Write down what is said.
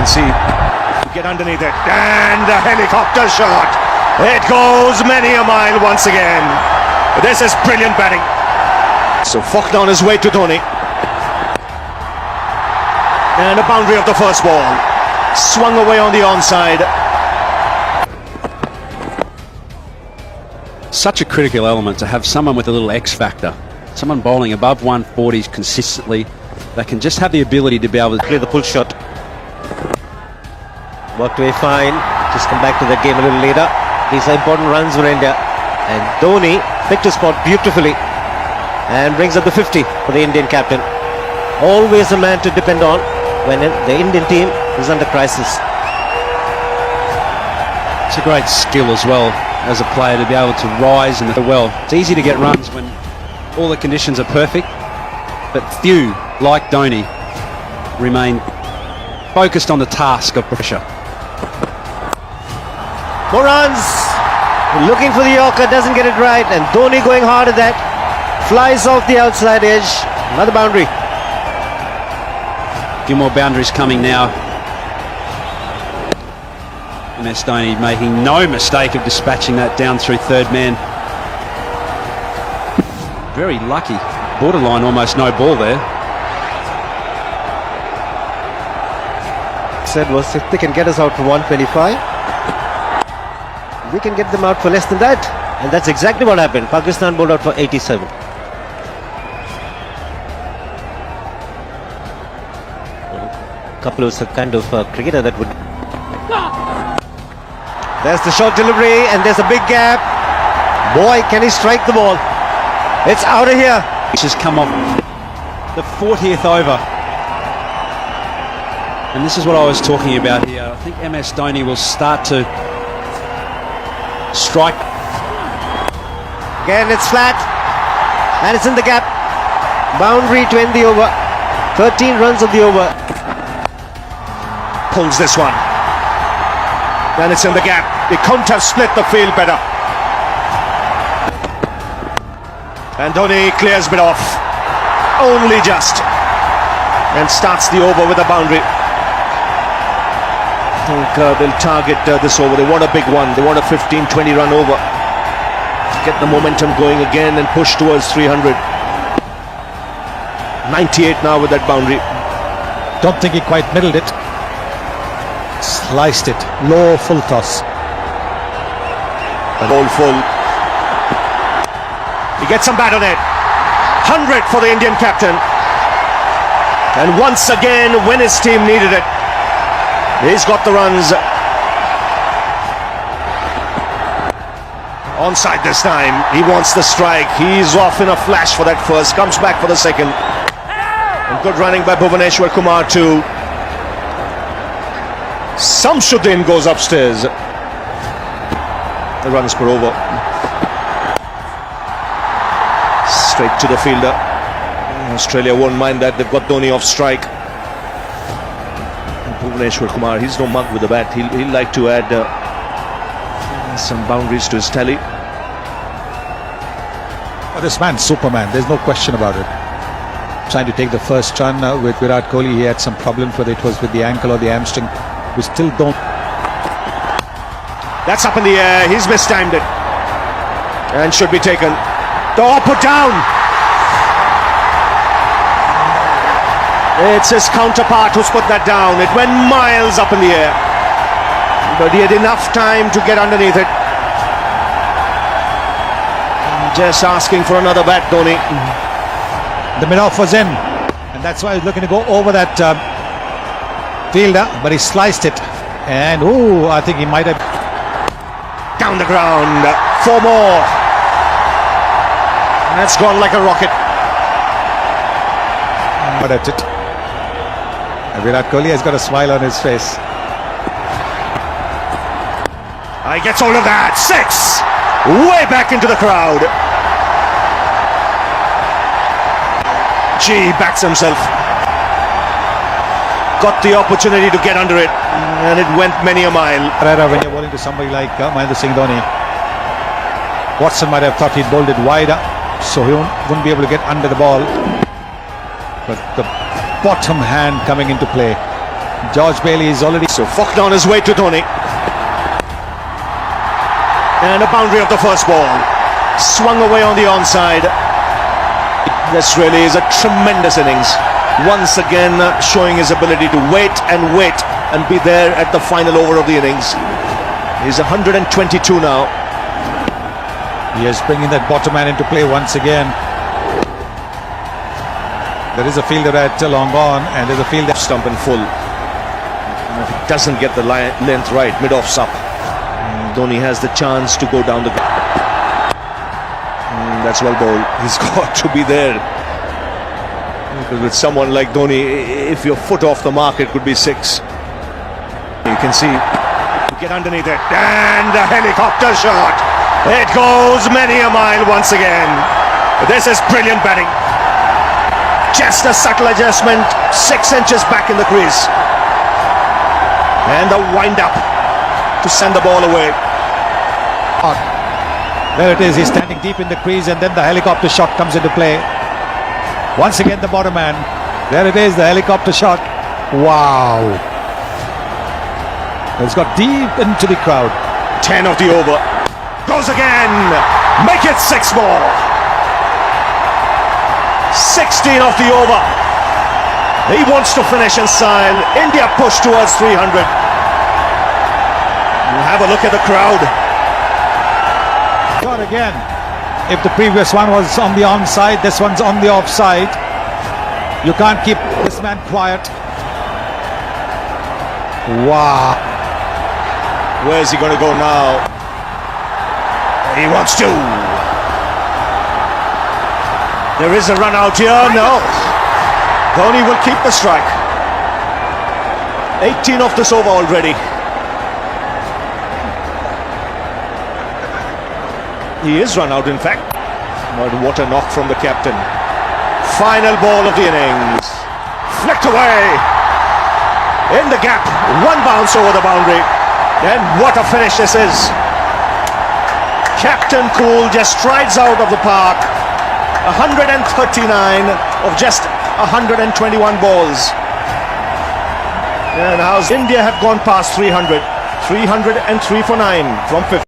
can see. Get underneath it, and the helicopter shot. It goes many a mile once again. This is brilliant batting. So Faulkner on his way to DHONI. And a boundary of the first ball. Swung away on the onside. Such a critical element to have someone with a little X factor. Someone bowling above 140s consistently that can just have the ability to be able to play the pull shot. Worked away fine. Just come back to that game a little later. These are important runs for India. And DHONI picked a spot beautifully and brings up the 50 for the Indian captain. Always a man to depend on when the Indian team is under crisis. It's a great skill as well as a player to be able to rise and well. It's easy to get runs when all the conditions are perfect, but few, like DHONI, remain focused on the task of pressure. More runs. Looking for the Yorker, doesn't get it right, and DHONI going hard at that. Flies off the outside edge. Another boundary. A few more boundaries coming now. MS DHONI making no mistake of dispatching that down through third man. Very lucky. Borderline almost no ball there. Said was if they can get us out for 125, we can get them out for less than that. And that's exactly what happened. Pakistan bowled out for 87. Kapil was a kind of cricketer that would... There's the short delivery and there's a big gap. Boy, can he strike the ball. It's out of here. Which has come off the 40th over. And this is what I was talking about here. I think MS DHONI will start to strike. Again, it's flat. And it's in the gap. Boundary to end the over. 13 runs of the over. Pulls this one. And it's in the gap. He couldn't have split the field better. And DHONI clears it off. Only just. And starts the over with a boundary. I think they'll target this over. They want a big one. They want a 15-20 run over. Get the momentum going again and push towards 300. 98 now with that boundary. Don't think he quite middled it. Sliced it. Low full toss. And all full. He gets some bat on it. 100 for the Indian captain. And once again, when his team needed it, he's got the runs. Onside this time. He wants the strike. He's off in a flash for that first. Comes back for the second. And good running by Bhuvaneshwar Kumar too. Samshuddin goes upstairs. The runs per over. Straight to the fielder. Australia won't mind that. They've got DHONI off strike. And Bhuvaneshwar Kumar, he's no mug with the bat. He'll like to add some boundaries to his tally. Oh, this man, Superman. There's no question about it. Trying to take the first run with Virat Kohli. He had some problems, whether it was with the ankle or the hamstring. We still don't. That's up in the air. He's mistimed it. And should be taken. Oh, put down. It's his counterpart who's put that down. It went miles up in the air. But he had enough time to get underneath it. Just asking for another bat, DHONI. The mid-off was in. And that's why he's looking to go over that fielder. But he sliced it. And, oh, I think he might have... Down the ground. 4 more. That's gone like a rocket. But at it. And Virat Kohli has got a smile on his face. He gets all of that. 6. Way back into the crowd. Gee, backs himself. Got the opportunity to get under it. And it went many a mile. When you're bowling to somebody like Mahendra Singh Dhoni, Watson might have thought he'd bowled it wider, so he wouldn't be able to get under the ball. But the bottom hand coming into play. George Bailey is already. So fucked on his way to Dhoni. And a boundary of the first ball. Swung away on the onside. This really is a tremendous innings. Once again showing his ability to wait and be there at the final over of the innings. He's 122 now. He is bringing that bottom man into play once again. There is a fielder at long on, and there's a fielder Stump and full. If he doesn't get the length right, mid-offs up. Dhoni has the chance to go down the. That's well bowled. He's got to be there. Because with someone like Dhoni, if your foot off the mark, it could be 6. You can see. Get underneath it. And a helicopter shot. It goes many a mile once again. This is brilliant batting. Just a subtle adjustment. 6 inches back in the crease. And the wind up to send the ball away. There it is, he's standing deep in the crease, and then the helicopter shot comes into play. Once again the bottom man. There it is, the helicopter shot. Wow. It's got deep into the crowd. 10 of the over. Goes again. Make it 6 more. 16 of the over. He wants to finish in style. India push towards 300. Have a look at the crowd. Shot again. If the previous one was on the onside, this one's on the offside. You can't keep this man quiet. Wow. Where's he going to go now? He wants to. There is a run out here. No. Dhoni will keep the strike. 18 off this over already. He is run out, in fact. But what a knock from the captain. Final ball of the innings. Flicked away. In the gap. 1 bounce over the boundary. And what a finish this is. Captain Cool just strides out of the park. 139 of just 121 balls. And how's India have gone past 300. 303 for 9 from 50.